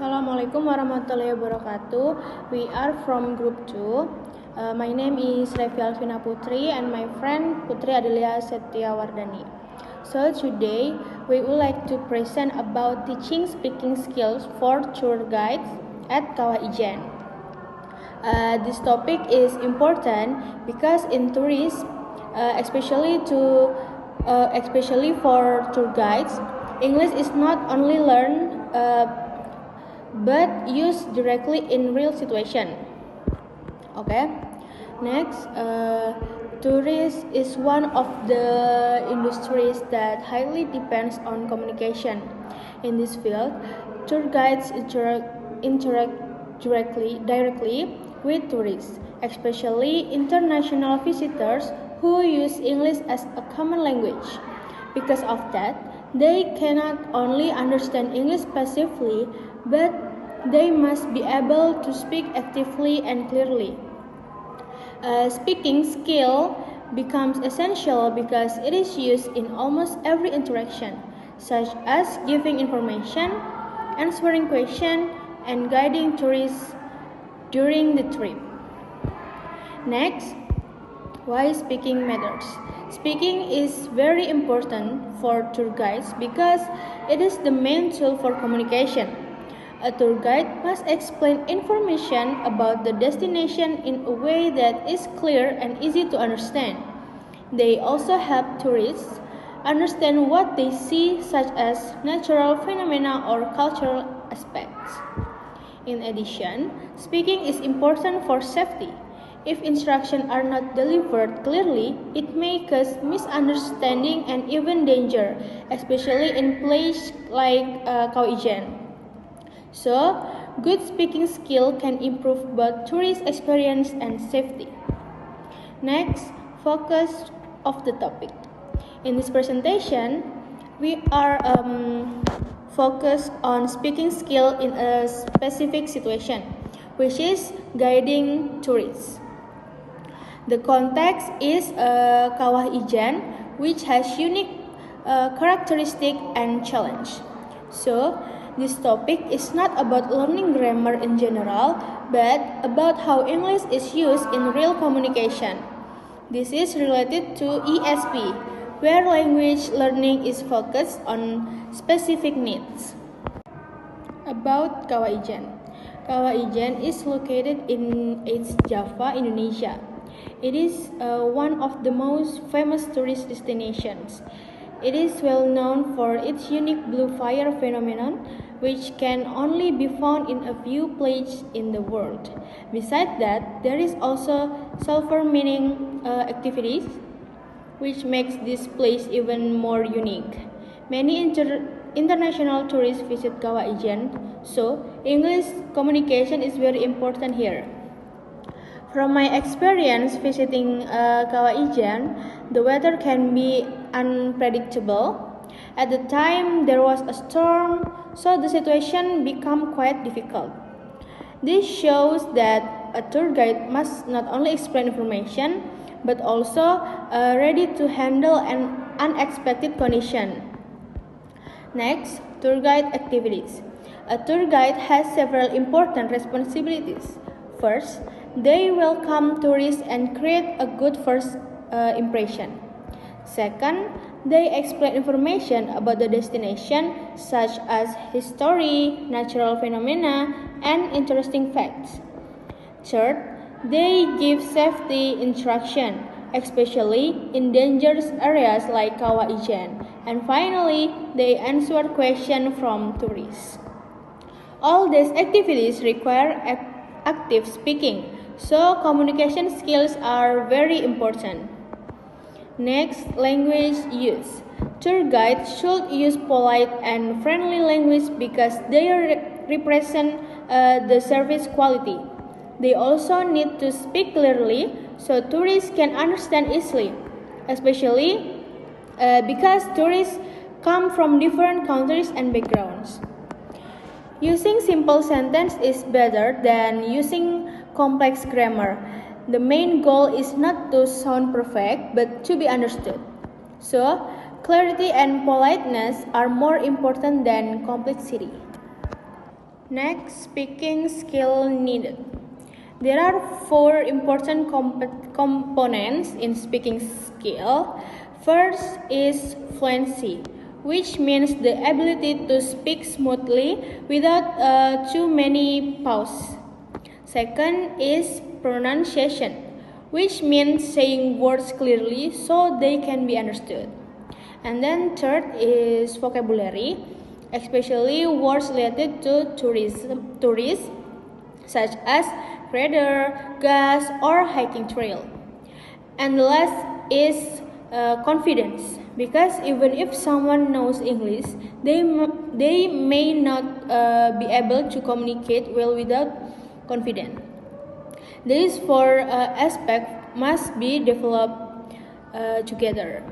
Assalamualaikum warahmatullahi wabarakatuh. We are from group 2. My name is Revi Alvina Putri and my friend Putri Adelia Setiawardani. So today we would like to present about teaching speaking skills for tour guides at Kawah Ijen. This topic is important because in tourism, especially for tour guides, English is not only learned but used directly in real situation. Okay. Next, tourism is one of the industries that highly depends on communication. In this field, tour guides interact directly with tourists, especially international visitors who use English as a common language. Because of that, they cannot only understand English passively, but they must be able to speak actively and clearly. Speaking skill becomes essential because it is used in almost every interaction, such as giving information, answering questions, and guiding tourists during the trip. Next, why speaking matters. Speaking is very important for tour guides because it is the main tool for communication. A tour guide must explain information about the destination in a way that is clear and easy to understand. They also help tourists understand what they see, such as natural phenomena or cultural aspects. In addition, speaking is important for safety. If instructions are not delivered clearly, it may cause misunderstanding and even danger, especially in places like Kawah Ijen. So, good speaking skill can improve both tourist experience and safety. Next, focus of the topic. In this presentation, we are focused on speaking skill in a specific situation, which is guiding tourists. The context is Kawah Ijen, which has unique characteristic and challenge. So, this topic is not about learning grammar in general, but about how English is used in real communication. This is related to ESP, where language learning is focused on specific needs. About Kawah Ijen. Kawah Ijen is located in East Java, Indonesia. It is one of the most famous tourist destinations. It is well known for its unique blue fire phenomenon, which can only be found in a few places in the world. Besides that, there is also sulfur mining activities, which makes this place even more unique. Many international tourists visit Kawah Ijen, so English communication is very important here. From my experience visiting Kawah Ijen, the weather can be unpredictable. At the time, there was a storm, so the situation became quite difficult. This shows that a tour guide must not only explain information, but also ready to handle an unexpected condition. Next, tour guide activities. A tour guide has several important responsibilities. First, they welcome tourists and create a good first impression. Second, they explain information about the destination such as history, natural phenomena, and interesting facts. Third, they give safety instruction, especially in dangerous areas like Kawah Ijen. And finally, they answer questions from tourists. All these activities require active speaking, so communication skills are very important. Next, language use. Tour guides should use polite and friendly language because they represent the service quality. They also need to speak clearly so tourists can understand easily, especially because tourists come from different countries and backgrounds. Using simple sentence is better than using complex grammar. The main goal is not to sound perfect, but to be understood. So, clarity and politeness are more important than complexity. Next, speaking skill needed. There are 4 important components in speaking skill. First is fluency, which means the ability to speak smoothly without too many pauses. Second is pronunciation, which means saying words clearly so they can be understood. And then third is vocabulary, especially words related to tourism, such as crater, gas, or hiking trail. And the last is confidence, because even if someone knows English, they may not be able to communicate well without confidence. These 4 aspects must be developed together.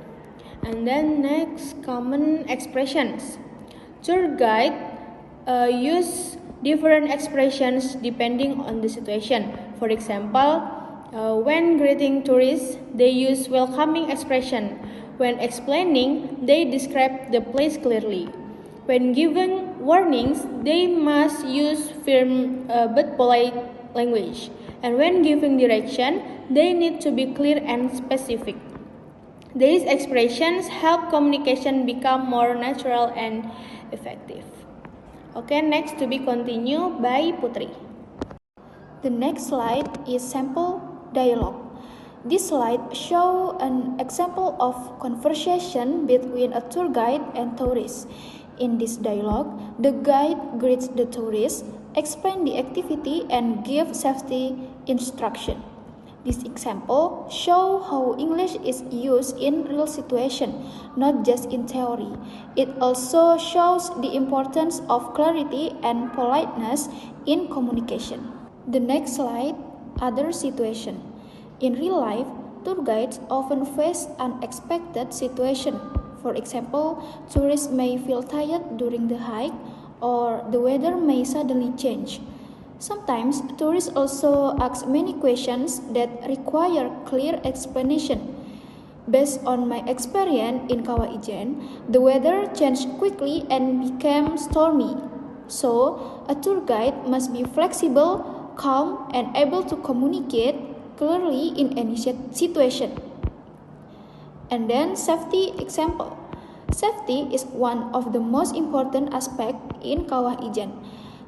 And then next, common expressions. Tour guide use different expressions depending on the situation. For example, when greeting tourists, they use welcoming expression. When explaining, they describe the place clearly. When giving warnings, they must use firm but polite language. And when giving direction, they need to be clear and specific. These expressions help communication become more natural and effective. Okay, next to be continued by Putri. The next slide is sample dialogue. This slide shows an example of conversation between a tour guide and tourist. In this dialogue, the guide greets the tourist, explains the activity, and gives safety instruction. This example shows how English is used in real situations, not just in theory. It also shows the importance of clarity and politeness in communication. The next slide, other situation. In real life, tour guides often face unexpected situations. For example, tourists may feel tired during the hike, or the weather may suddenly change. Sometimes, tourists also ask many questions that require clear explanation. Based on my experience in Kawah Ijen, the weather changed quickly and became stormy. So, a tour guide must be flexible, calm, and able to communicate clearly in any situation. And then, safety example. Safety is one of the most important aspects in Kawah Ijen.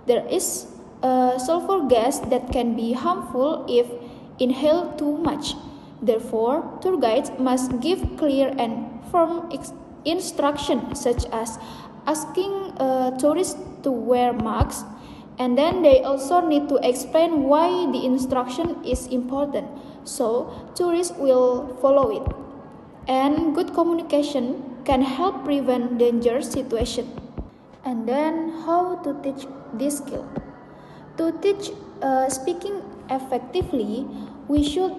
There is sulfur gas that can be harmful if inhaled too much. Therefore, tour guides must give clear and firm instructions, such as asking tourists to wear masks, and then they also need to explain why the instruction is important, so tourists will follow it. And good communication can help prevent dangerous situations. And then, how to teach this skill? To teach speaking effectively, we should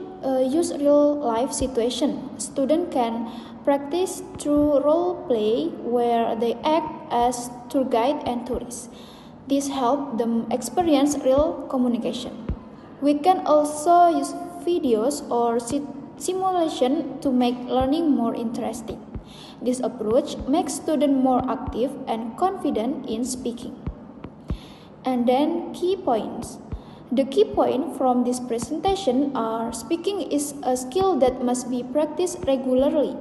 use real-life situations. Students can practice through role play where they act as tour guide and tourists. This helps them experience real communication. We can also use videos or simulation to make learning more interesting. This approach makes students more active and confident in speaking. And then key points. The key point from this presentation are speaking is a skill that must be practiced regularly.